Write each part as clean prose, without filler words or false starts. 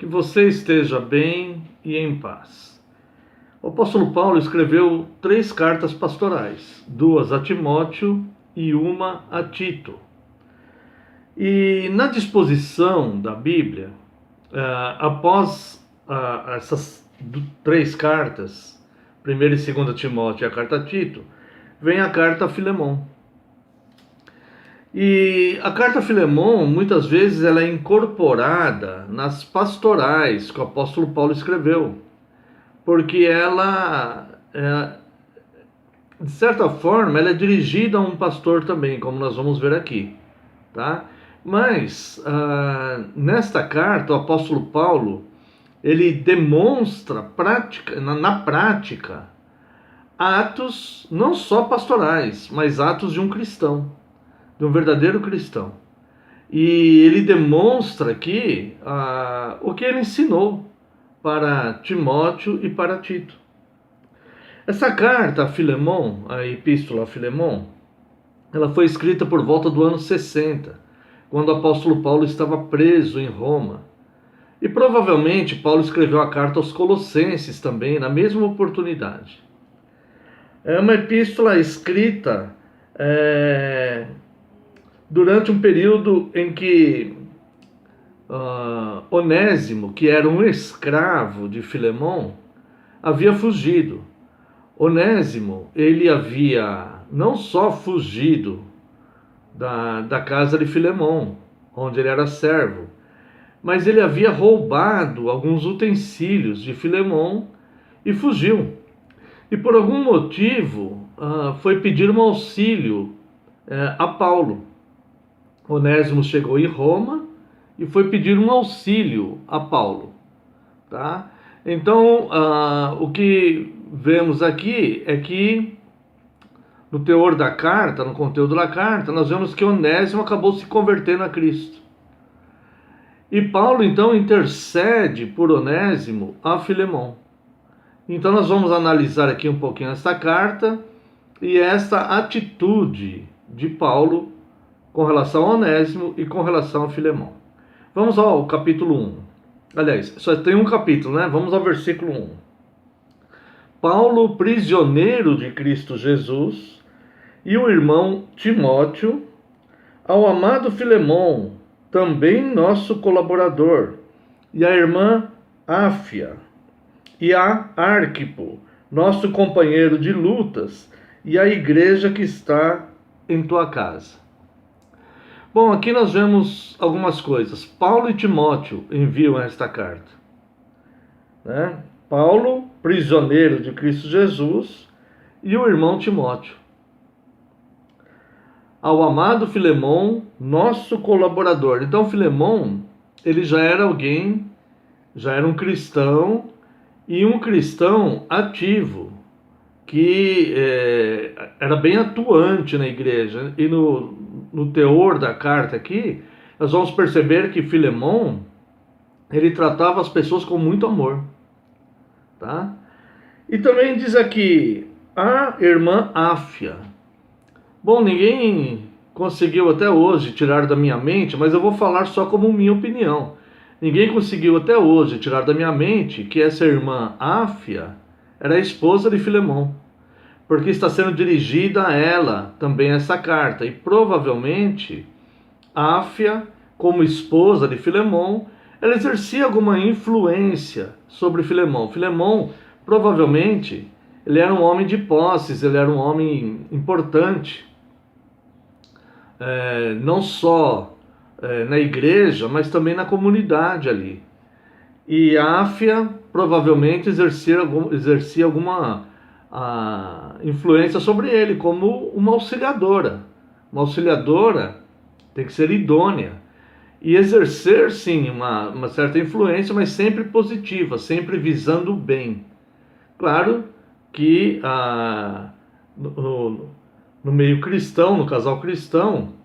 Que você esteja bem e em paz. O apóstolo Paulo escreveu 3 cartas pastorais, 2 a Timóteo e 1 a Tito. E na disposição da Bíblia, após essas 3 cartas, 1ª e 2ª Timóteo e a carta a Tito, vem a carta a Filemon. E a carta a Filemon, muitas vezes, ela é incorporada nas pastorais que o apóstolo Paulo escreveu, porque ela, de certa forma, ela é dirigida a um pastor também, como nós vamos ver aqui, tá? Mas, nesta carta, o apóstolo Paulo, ele demonstra na prática, atos não só pastorais, mas atos de um cristão, de um verdadeiro cristão. E ele demonstra aqui o que ele ensinou para Timóteo e para Tito. Essa carta a Filemon, a epístola a Filemon, ela foi escrita por volta do ano 60, quando o apóstolo Paulo estava preso em Roma. E provavelmente Paulo escreveu a carta aos Colossenses também, na mesma oportunidade. É uma epístola escrita durante um período em que Onésimo, que era um escravo de Filemon, havia fugido. Onésimo, ele havia não só fugido da casa de Filemon, onde ele era servo, mas ele havia roubado alguns utensílios de Filemon e fugiu. E por algum motivo foi pedir um auxílio a Paulo. Onésimo chegou em Roma e foi pedir um auxílio a Paulo, tá? Então, o que vemos aqui é que no teor da carta, no conteúdo da carta, nós vemos que Onésimo acabou se convertendo a Cristo. E Paulo, então, intercede por Onésimo a Filemon. Então, nós vamos analisar aqui um pouquinho esta carta e esta atitude de Paulo com relação a Onésimo e com relação a Filemon. Vamos ao capítulo 1. Aliás, só tem um capítulo, né? Vamos ao versículo 1. Paulo, prisioneiro de Cristo Jesus, e o irmão Timóteo, ao amado Filemon, também nosso colaborador, e a irmã Áfia, e a Arquipo, nosso companheiro de lutas, e a igreja que está em tua casa. Bom, aqui nós vemos algumas coisas. Paulo e Timóteo enviam esta carta, né? Paulo, prisioneiro de Cristo Jesus, e o irmão Timóteo. Ao amado Filemon, nosso colaborador. Então, Filemon, ele já era alguém, já era um cristão, e um cristão ativo, que era bem atuante na igreja. E no teor da carta aqui, nós vamos perceber que Filemon, ele tratava as pessoas com muito amor, tá? E também diz aqui, a irmã Áfia. Bom, ninguém conseguiu até hoje tirar da minha mente, mas eu vou falar só como minha opinião. Ninguém conseguiu até hoje tirar da minha mente que essa irmã Áfia era a esposa de Filemon, porque está sendo dirigida a ela também essa carta. E provavelmente Áfia, como esposa de Filemon, ela exercia alguma influência sobre Filemon. Filemon, provavelmente, ele era um homem de posses, ele era um homem importante, não só na igreja, mas também na comunidade ali. E Áfia provavelmente exercia alguma influência sobre ele, como uma auxiliadora. Uma auxiliadora tem que ser idônea e exercer, sim, uma certa influência, mas sempre positiva, sempre visando o bem. Claro que no meio cristão, no casal cristão,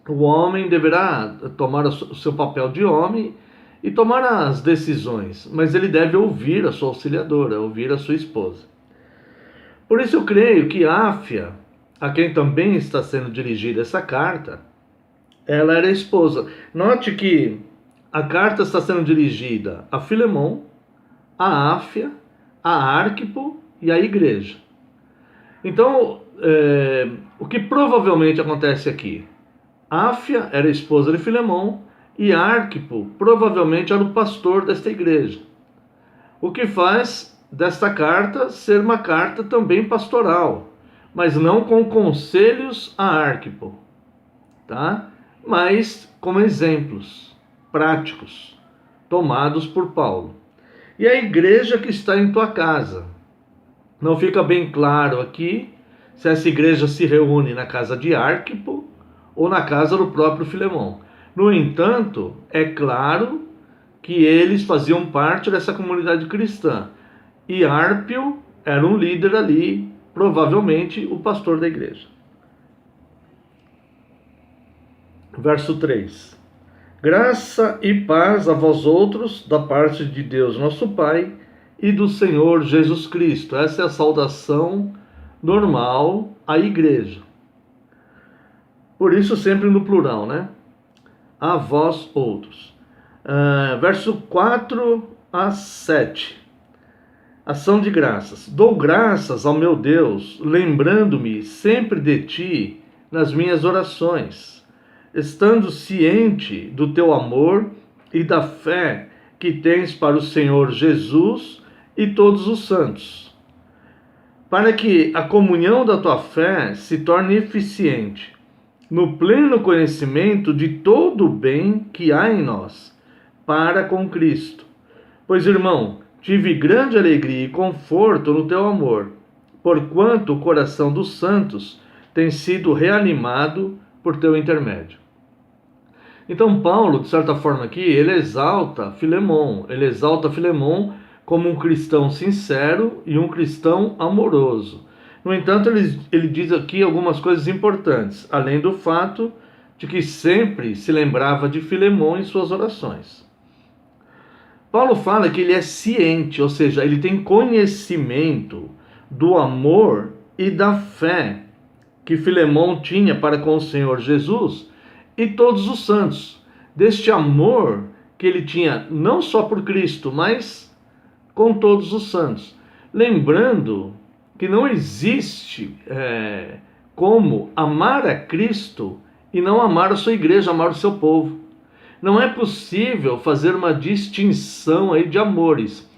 o homem deverá tomar o seu papel de homem e tomar as decisões, mas ele deve ouvir a sua auxiliadora, ouvir a sua esposa. Por isso eu creio que Áfia, a quem também está sendo dirigida essa carta, ela era esposa. Note que a carta está sendo dirigida a Filemon, a Áfia, a Arquipo e à igreja. Então, o que provavelmente acontece aqui? Áfia era a esposa de Filemon e Arquipo provavelmente era o pastor desta igreja. O que faz desta carta ser uma carta também pastoral, mas não com conselhos a Arquipo, tá? Mas como exemplos práticos tomados por Paulo. E a igreja que está em tua casa. Não fica bem claro aqui se essa igreja se reúne na casa de Arquipo ou na casa do próprio Filemon. No entanto, é claro que eles faziam parte dessa comunidade cristã. E Arpio era um líder ali, provavelmente o pastor da igreja. Verso 3. Graça e paz a vós outros, da parte de Deus nosso Pai e do Senhor Jesus Cristo. Essa é a saudação normal à igreja. Por isso sempre no plural, né? A vós outros. Verso 4 a 7. Ação de graças. Dou graças ao meu Deus, lembrando-me sempre de ti nas minhas orações, estando ciente do teu amor e da fé que tens para o Senhor Jesus e todos os santos, para que a comunhão da tua fé se torne eficiente, no pleno conhecimento de todo o bem que há em nós, para com Cristo. Pois, irmão, tive grande alegria e conforto no teu amor, porquanto o coração dos santos tem sido reanimado por teu intermédio. Então Paulo, de certa forma aqui, ele exalta Filemon como um cristão sincero e um cristão amoroso. No entanto, ele diz aqui algumas coisas importantes, além do fato de que sempre se lembrava de Filemon em suas orações. Paulo fala que ele é ciente, ou seja, ele tem conhecimento do amor e da fé que Filemon tinha para com o Senhor Jesus e todos os santos, deste amor que ele tinha não só por Cristo, mas com todos os santos. Lembrando que não existe como amar a Cristo e não amar a sua igreja, amar o seu povo. Não é possível fazer uma distinção aí de amores.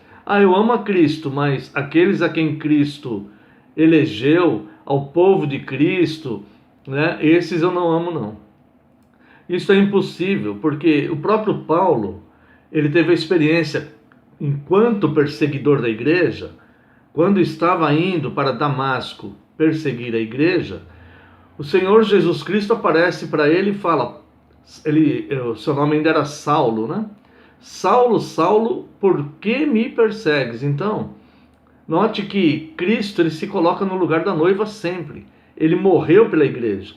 Eu amo a Cristo, mas aqueles a quem Cristo elegeu, ao povo de Cristo, né, esses eu não amo, não. Isso é impossível, porque o próprio Paulo, ele teve a experiência, enquanto perseguidor da igreja, quando estava indo para Damasco perseguir a igreja, o Senhor Jesus Cristo aparece para ele e fala, o seu nome ainda era Saulo, né? Saulo, Saulo, por que me persegues? Então, note que Cristo, ele se coloca no lugar da noiva sempre. Ele morreu pela igreja.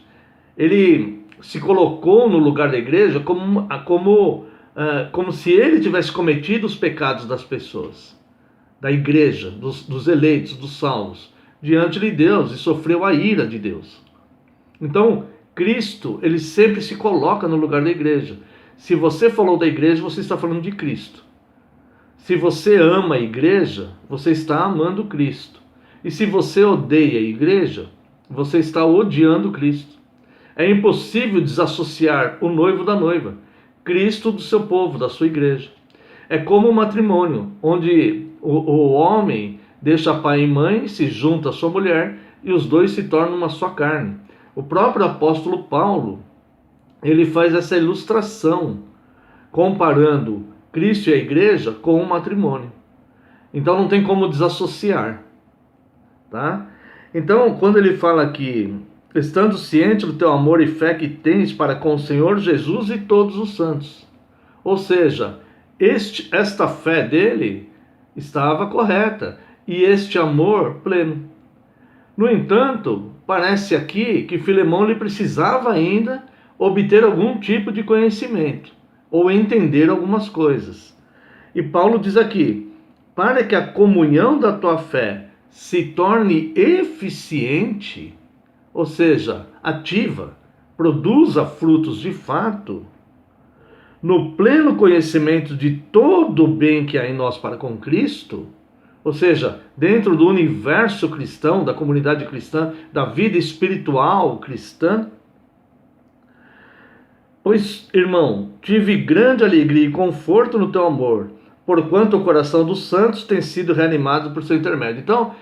Ele se colocou no lugar da igreja como se ele tivesse cometido os pecados das pessoas, da igreja, dos eleitos, dos salvos, diante de Deus, e sofreu a ira de Deus. Então, Cristo, ele sempre se coloca no lugar da igreja. Se você falou da igreja, você está falando de Cristo. Se você ama a igreja, você está amando Cristo. E se você odeia a igreja, você está odiando Cristo. É impossível desassociar o noivo da noiva, Cristo do seu povo, da sua igreja. É como o matrimônio, onde o homem deixa pai e mãe, se junta à sua mulher e os dois se tornam uma só carne. O próprio apóstolo Paulo, ele faz essa ilustração, comparando Cristo e a igreja com o matrimônio. Então não tem como desassociar, tá? Então, quando ele fala aqui, estando ciente do teu amor e fé que tens para com o Senhor Jesus e todos os santos. Ou seja, esta fé dele estava correta e este amor pleno. No entanto, parece aqui que Filemon lhe precisava ainda obter algum tipo de conhecimento ou entender algumas coisas. E Paulo diz aqui, para que a comunhão da tua fé se torne eficiente, ou seja, ativa, produza frutos de fato, no pleno conhecimento de todo o bem que há em nós para com Cristo, ou seja, dentro do universo cristão, da comunidade cristã, da vida espiritual cristã. Pois, irmão, tive grande alegria e conforto no teu amor, porquanto o coração dos santos tem sido reanimado por seu intermédio. Então,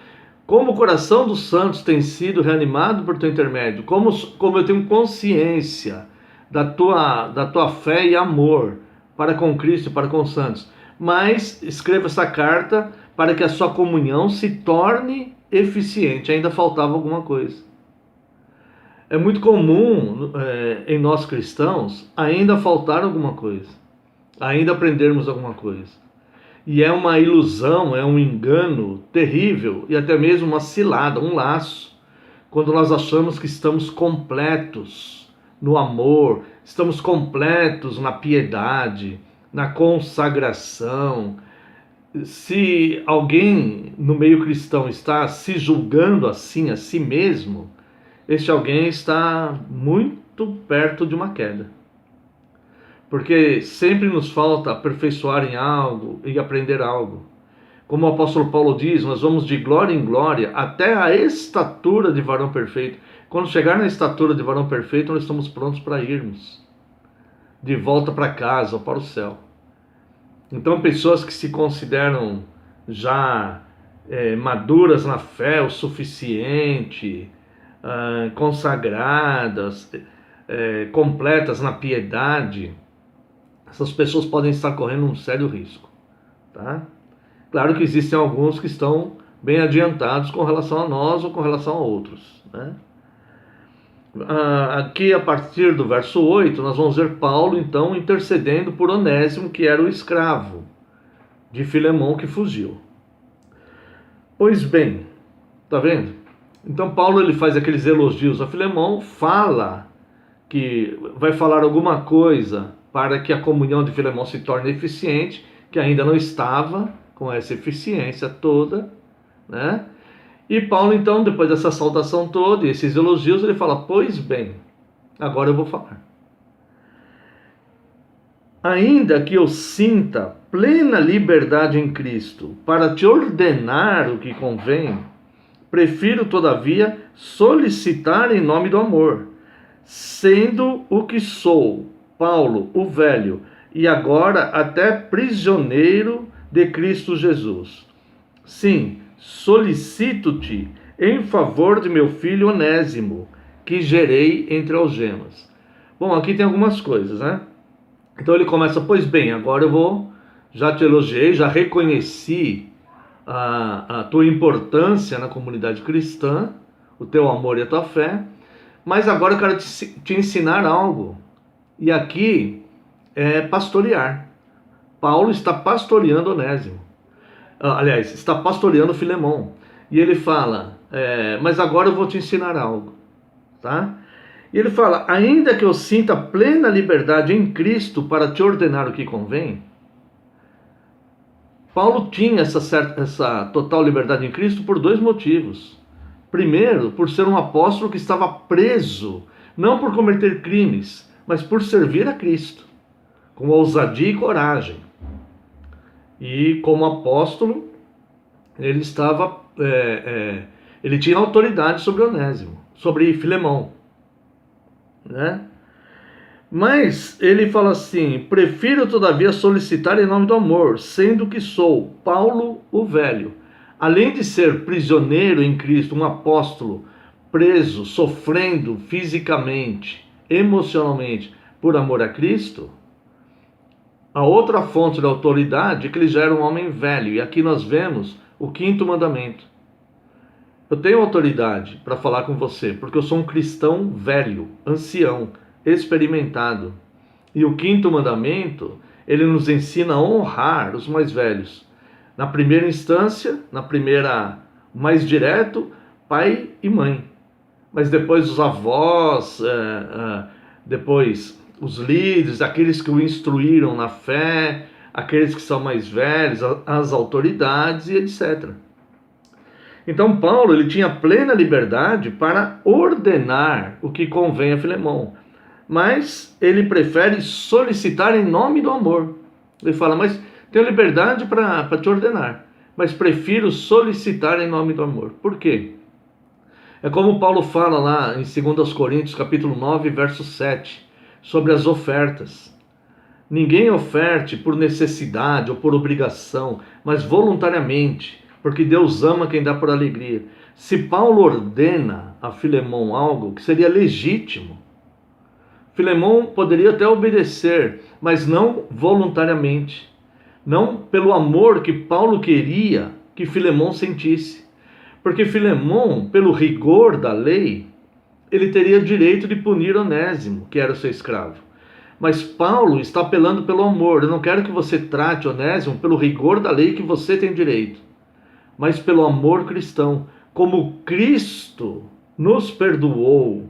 como o coração dos santos tem sido reanimado por teu intermédio, como eu tenho consciência da tua fé e amor para com Cristo e para com os santos, mas escreva essa carta para que a sua comunhão se torne eficiente. Ainda faltava alguma coisa. É muito comum em nós cristãos ainda faltar alguma coisa, ainda aprendermos alguma coisa. E é uma ilusão, é um engano terrível e até mesmo uma cilada, um laço, quando nós achamos que estamos completos no amor, estamos completos na piedade, na consagração. Se alguém no meio cristão está se julgando assim a si mesmo, este alguém está muito perto de uma queda. Porque sempre nos falta aperfeiçoar em algo e aprender algo. Como o apóstolo Paulo diz, nós vamos de glória em glória até a estatura de varão perfeito. Quando chegar na estatura de varão perfeito, nós estamos prontos para irmos de volta para casa ou para o céu. Então, pessoas que se consideram já maduras na fé o suficiente, consagradas, completas na piedade, essas pessoas podem estar correndo um sério risco, tá? Claro que existem alguns que estão bem adiantados com relação a nós ou com relação a outros, né? Aqui a partir do verso 8 nós vamos ver Paulo então intercedendo por Onésimo, que era o escravo de Filemão que fugiu. Pois bem, tá vendo? Então Paulo ele faz aqueles elogios a Filemão, fala que vai falar alguma coisa para que a comunhão de Filemão se torne eficiente, que ainda não estava com essa eficiência toda, né? E Paulo, então, depois dessa saudação toda e esses elogios, ele fala, pois bem, agora eu vou falar. Ainda que eu sinta plena liberdade em Cristo para te ordenar o que convém, prefiro, todavia, solicitar em nome do amor, sendo o que sou, Paulo, o velho, e agora até prisioneiro de Cristo Jesus. Sim, solicito-te em favor de meu filho Onésimo, que gerei entre algemas. Bom, aqui tem algumas coisas, né? Então ele começa, pois bem, agora já te elogiei, já reconheci a tua importância na comunidade cristã, o teu amor e a tua fé, mas agora eu quero te ensinar algo. E aqui é pastorear. Paulo está pastoreando Onésimo. Aliás, está pastoreando Filemão. E ele fala, mas agora eu vou te ensinar algo. Tá? E ele fala, ainda que eu sinta plena liberdade em Cristo para te ordenar o que convém. Paulo tinha essa total liberdade em Cristo por dois motivos. Primeiro, por ser um apóstolo que estava preso, não por cometer crimes, mas por servir a Cristo, com ousadia e coragem. E como apóstolo, ele ele tinha autoridade sobre Onésimo, sobre Filemão, né? Mas ele fala assim, prefiro todavia solicitar em nome do amor, sendo que sou Paulo o velho. Além de ser prisioneiro em Cristo, um apóstolo preso, sofrendo fisicamente, emocionalmente, por amor a Cristo, a outra fonte da autoridade é que ele já era um homem velho. E aqui nós vemos o 5º mandamento. Eu tenho autoridade para falar com você, porque eu sou um cristão velho, ancião, experimentado. E o 5º mandamento, ele nos ensina a honrar os mais velhos. Na primeira instância, mais direto, pai e mãe. Mas depois os avós, depois os líderes, aqueles que o instruíram na fé, aqueles que são mais velhos, as autoridades e etc. Então Paulo ele tinha plena liberdade para ordenar o que convém a Filemão. mas ele prefere solicitar em nome do amor. Ele fala, mas tenho liberdade para te ordenar, mas prefiro solicitar em nome do amor. Por quê? É como Paulo fala lá em 2 Coríntios, capítulo 9, verso 7, sobre as ofertas. Ninguém oferte por necessidade ou por obrigação, mas voluntariamente, porque Deus ama quem dá por alegria. Se Paulo ordena a Filemão algo que seria legítimo, Filemão poderia até obedecer, mas não voluntariamente. Não pelo amor que Paulo queria que Filemão sentisse. Porque Filemão, pelo rigor da lei, ele teria direito de punir Onésimo, que era o seu escravo. Mas Paulo está apelando pelo amor. Eu não quero que você trate Onésimo pelo rigor da lei que você tem direito, mas pelo amor cristão. Como Cristo nos perdoou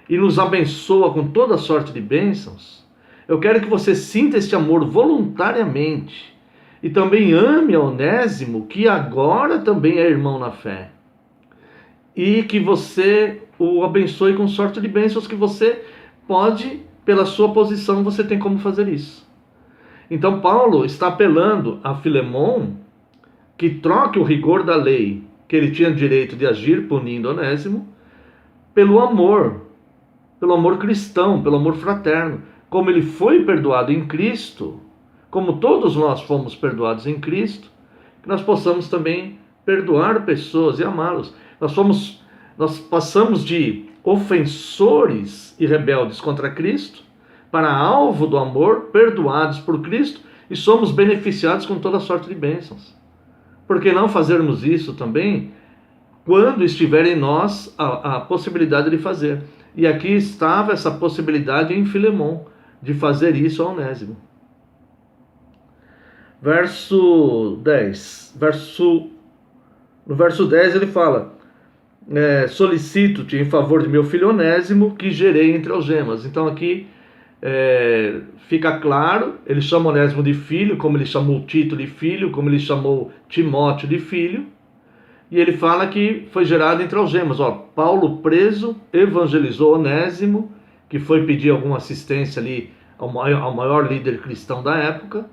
e nos abençoa com toda sorte de bênçãos, eu quero que você sinta este amor voluntariamente e também ame a Onésimo, que agora também é irmão na fé. E que você o abençoe com sorte de bênçãos que você pode, pela sua posição, você tem como fazer isso. Então Paulo está apelando a Filemão que troque o rigor da lei, que ele tinha direito de agir punindo Onésimo, pelo amor cristão, pelo amor fraterno. Como ele foi perdoado em Cristo, como todos nós fomos perdoados em Cristo, que nós possamos também perdoar pessoas e amá-los. Nós passamos de ofensores e rebeldes contra Cristo para alvo do amor, perdoados por Cristo, e somos beneficiados com toda sorte de bênçãos. Por que não fazermos isso também quando estiver em nós a possibilidade de fazer? E aqui estava essa possibilidade em Filemão, de fazer isso a Onésimo. No verso 10 ele fala, solicito-te em favor de meu filho Onésimo, que gerei entre algemas. Então aqui fica claro, ele chama Onésimo de filho, como ele chamou Tito de filho, como ele chamou Timóteo de filho, e ele fala que foi gerado entre algemas. Paulo preso evangelizou Onésimo, que foi pedir alguma assistência ali ao maior líder cristão da época.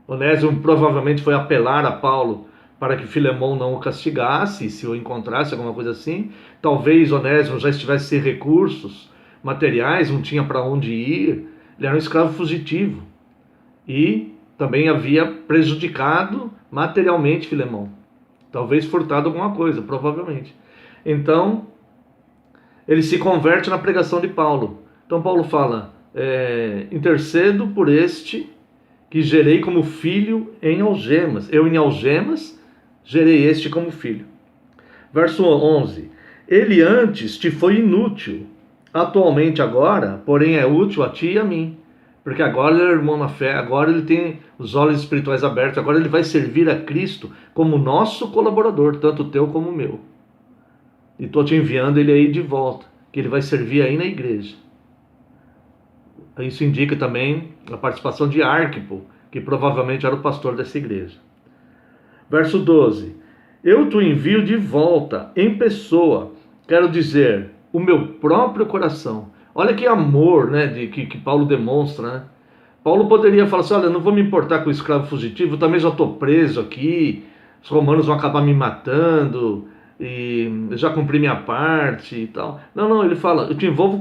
Onésimo provavelmente foi apelar a Paulo para que Filemão não o castigasse, se o encontrasse, alguma coisa assim. Talvez Onésimo já estivesse sem recursos materiais, não tinha para onde ir. Ele era um escravo fugitivo e também havia prejudicado materialmente Filemão. Talvez furtado alguma coisa, provavelmente. Então, ele se converte na pregação de Paulo. Então Paulo fala, intercedo por este que gerei como filho em algemas. Eu em algemas gerei este como filho. Verso 11. Ele antes te foi inútil, atualmente agora, porém é útil a ti e a mim. Porque agora ele é irmão na fé, agora ele tem os olhos espirituais abertos, agora ele vai servir a Cristo como nosso colaborador, tanto teu como meu. E estou te enviando ele aí de volta, que ele vai servir aí na igreja. Isso indica também a participação de Arquipo, que provavelmente era o pastor dessa igreja. Verso 12. Eu te envio de volta em pessoa, quero dizer, o meu próprio coração. Olha que amor, né, que Paulo demonstra, né? Paulo poderia falar assim, olha, não vou me importar com o escravo fugitivo, eu também já estou preso aqui, os romanos vão acabar me matando, e eu já cumpri minha parte e tal. Não, ele fala, eu te envolvo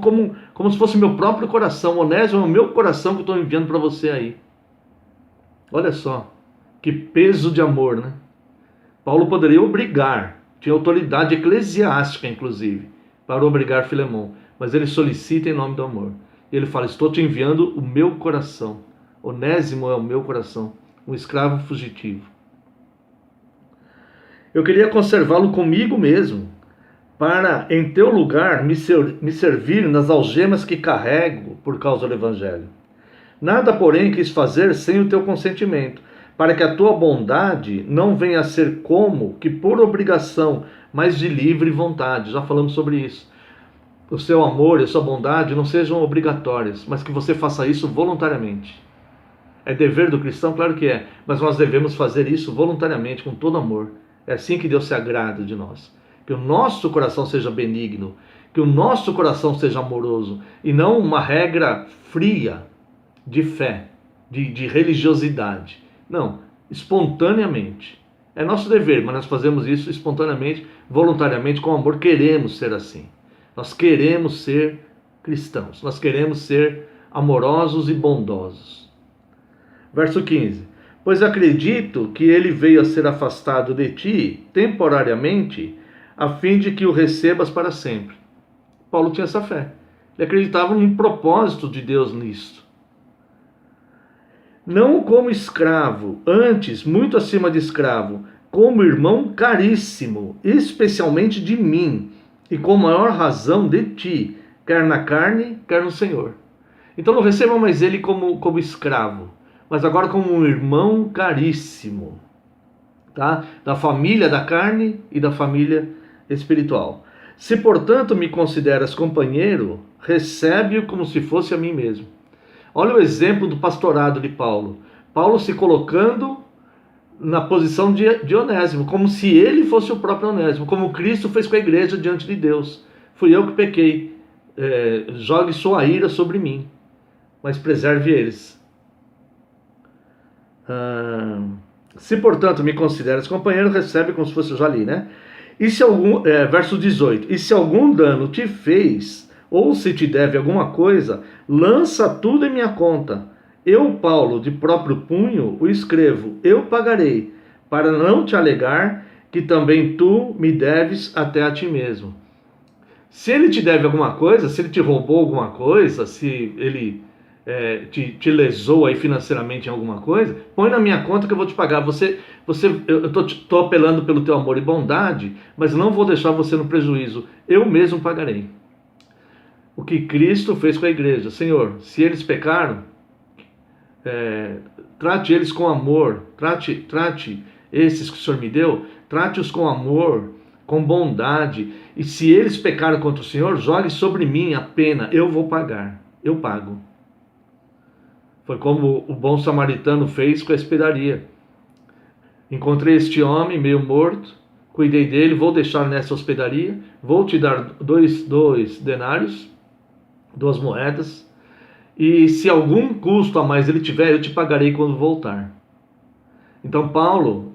como se fosse meu próprio coração. Onésimo é o meu coração que eu estou enviando para você aí. Olha só, que peso de amor, né? Paulo poderia obrigar, tinha autoridade eclesiástica, inclusive, para obrigar Filemão, mas ele solicita em nome do amor. E ele fala, estou te enviando o meu coração. Onésimo é o meu coração, um escravo fugitivo. Eu queria conservá-lo comigo mesmo, para em teu lugar me servir nas algemas que carrego por causa do Evangelho. Nada, porém, quis fazer sem o teu consentimento, para que a tua bondade não venha a ser como que por obrigação, mas de livre vontade. Já falamos sobre isso. O seu amor e a sua bondade não sejam obrigatórias, mas que você faça isso voluntariamente. É dever do cristão? Claro que é, mas nós devemos fazer isso voluntariamente, com todo amor. É assim que Deus se agrada de nós. Que o nosso coração seja benigno, que o nosso coração seja amoroso, e não uma regra fria de fé, de religiosidade. Não, espontaneamente. É nosso dever, mas nós fazemos isso espontaneamente, voluntariamente, com amor. Queremos ser assim. Nós queremos ser cristãos. Nós queremos ser amorosos e bondosos. Verso 15. Pois acredito que ele veio a ser afastado de ti temporariamente, a fim de que o recebas para sempre. Paulo tinha essa fé. Ele acreditava no propósito de Deus nisto. Não como escravo, antes, muito acima de escravo, como irmão caríssimo, especialmente de mim, e com maior razão de ti, quer na carne, quer no Senhor. Então não recebam mais ele como escravo, mas agora como um irmão caríssimo, tá? Da família da carne e da família espiritual. Se, portanto, me consideras companheiro, recebe-o como se fosse a mim mesmo. Olha o exemplo do pastorado de Paulo. Paulo se colocando na posição de Onésimo, como se ele fosse o próprio Onésimo, como Cristo fez com a igreja diante de Deus. Fui eu que pequei, jogue sua ira sobre mim, mas preserve eles. Se, portanto, me consideras companheiro, recebe como se fosse, eu já li, né? E se algum, verso 18, e se algum dano te fez, ou se te deve alguma coisa, lança tudo em minha conta. Eu, Paulo, de próprio punho, o escrevo, eu pagarei, para não te alegar que também tu me deves até a ti mesmo. Se ele te deve alguma coisa, se ele te roubou alguma coisa, se ele te lesou aí financeiramente em alguma coisa, põe na minha conta que eu vou te pagar. Eu estou apelando pelo teu amor e bondade, mas não vou deixar você no prejuízo. Eu mesmo pagarei. O que Cristo fez com a igreja. Senhor, se eles pecaram, trate eles com amor, trate esses que o Senhor me deu, trate-os com amor, com bondade, e se eles pecaram contra o Senhor, jogue sobre mim a pena, eu vou pagar, eu pago. Foi como o bom samaritano fez com a hospedaria. Encontrei este homem meio morto, cuidei dele, vou deixar nessa hospedaria, vou te dar dois denários, 2 moedas, e se algum custo a mais ele tiver, eu te pagarei quando voltar. Então Paulo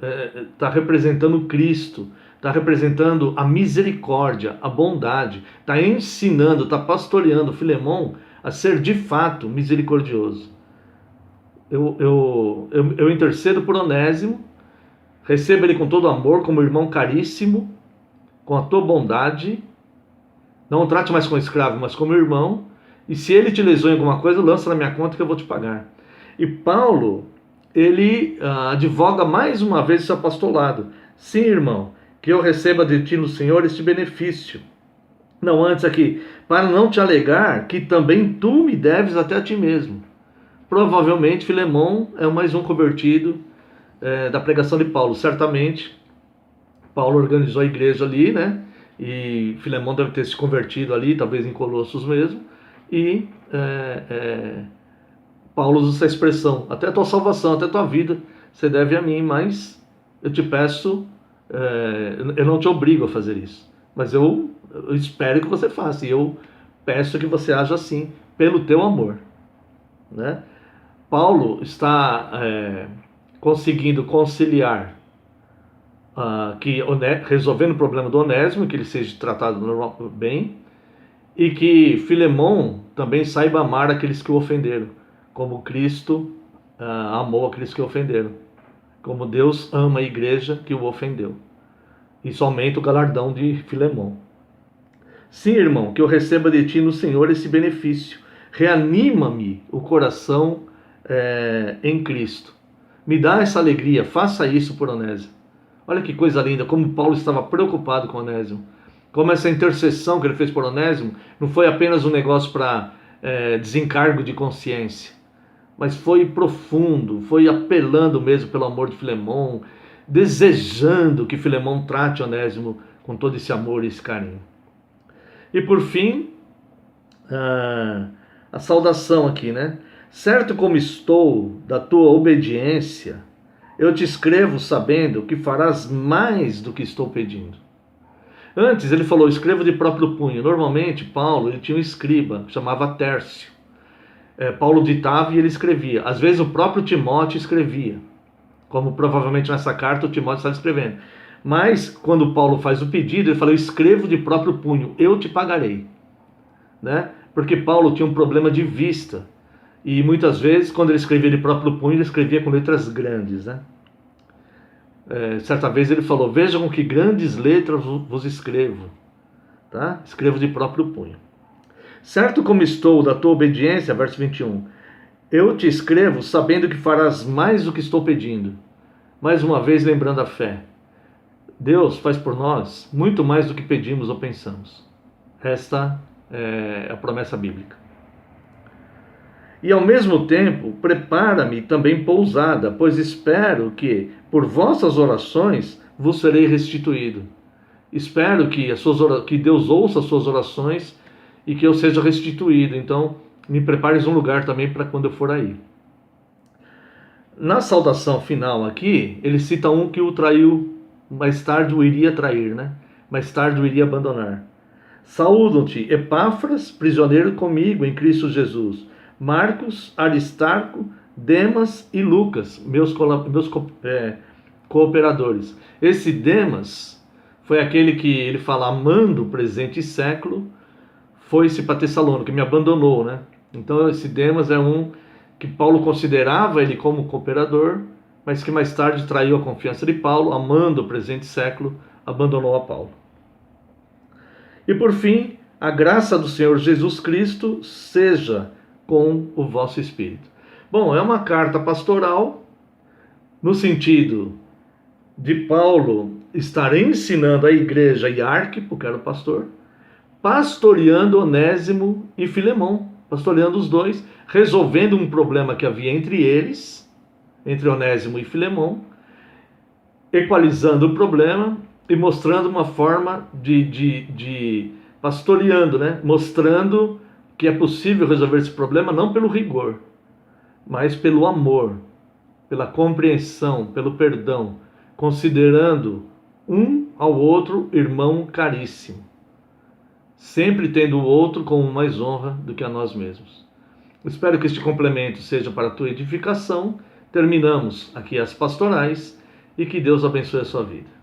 está representando Cristo, está representando a misericórdia, a bondade, está ensinando, está pastoreando Filemão a ser de fato misericordioso. Eu intercedo por Onésimo, recebo ele com todo amor, como irmão caríssimo, com a tua bondade, não o trate mais como escravo, mas como irmão, e se ele te lesou em alguma coisa, lança na minha conta que eu vou te pagar. E Paulo, ele advoga mais uma vez esse apostolado. Sim, irmão, que eu receba de ti no Senhor este benefício. Não, antes aqui, para não te alegar que também tu me deves até a ti mesmo. Provavelmente Filemão é mais um convertido da pregação de Paulo. Certamente Paulo organizou a igreja ali, né? E Filemão deve ter se convertido ali, talvez em Colossos mesmo. E Paulo usa essa expressão: até a tua salvação, até a tua vida, você deve a mim, mas eu te peço, eu não te obrigo a fazer isso, mas eu espero que você faça, e eu peço que você haja assim, pelo teu amor, né? Paulo está conseguindo conciliar, resolvendo o problema do Onésimo, que ele seja tratado bem, e que Filemão também saiba amar aqueles que o ofenderam, como Cristo amou aqueles que o ofenderam, como Deus ama a igreja que o ofendeu. Isso aumenta o galardão de Filemão. Sim, irmão, que eu receba de ti no Senhor esse benefício. Reanima-me o coração em Cristo. Me dá essa alegria, faça isso por Onésimo. Olha que coisa linda, como Paulo estava preocupado com Onésimo. Como essa intercessão que ele fez por Onésimo não foi apenas um negócio para desencargo de consciência, mas foi profundo, foi apelando mesmo pelo amor de Filemão, desejando que Filemão trate Onésimo com todo esse amor e esse carinho. E por fim, a saudação aqui, né? Certo como estou da tua obediência, eu te escrevo sabendo que farás mais do que estou pedindo. Antes ele falou, escrevo de próprio punho. Normalmente, Paulo ele tinha um escriba, que chamava Tércio. Paulo ditava e ele escrevia. Às vezes o próprio Timóteo escrevia, como provavelmente nessa carta o Timóteo estava escrevendo. Mas quando Paulo faz o pedido, ele fala, eu escrevo de próprio punho, eu te pagarei. Né? Porque Paulo tinha um problema de vista. E muitas vezes, quando ele escrevia de próprio punho, ele escrevia com letras grandes. Né? Certa vez ele falou, vejam com que grandes letras vos escrevo. Tá? Escrevo de próprio punho. Certo como estou da tua obediência, verso 21, eu te escrevo sabendo que farás mais do que estou pedindo. Mais uma vez lembrando a fé. Deus faz por nós muito mais do que pedimos ou pensamos. Esta é a promessa bíblica. E ao mesmo tempo, prepara-me também pousada, pois espero que, por vossas orações, vos serei restituído. Espero que Deus ouça as suas orações e que eu seja restituído. Então, me prepares um lugar também para quando eu for aí. Na saudação final aqui, ele cita um que o traiu, mais tarde o iria trair, né? Mais tarde o iria abandonar. Saúdam-te, Epáfras, prisioneiro comigo em Cristo Jesus, Marcos, Aristarco, Demas e Lucas, meus cooperadores. Esse Demas foi aquele que ele fala, amando o presente século, foi-se para Tessalônica, que me abandonou, né? Então esse Demas é um que Paulo considerava ele como cooperador, mas que mais tarde traiu a confiança de Paulo, amando o presente século, abandonou a Paulo. E por fim, a graça do Senhor Jesus Cristo seja com o vosso espírito. Bom, é uma carta pastoral, no sentido de Paulo estar ensinando a igreja e Arquipo, que era o pastor, pastoreando Onésimo e Filemão, pastoreando os dois, resolvendo um problema que havia entre eles, entre Onésimo e Filemão, equalizando o problema e mostrando uma forma de pastoreando, né? Mostrando que é possível resolver esse problema não pelo rigor, mas pelo amor, pela compreensão, pelo perdão, considerando um ao outro irmão caríssimo, sempre tendo o outro como mais honra do que a nós mesmos. Espero que este complemento seja para a tua edificação. Terminamos aqui as pastorais e que Deus abençoe a sua vida.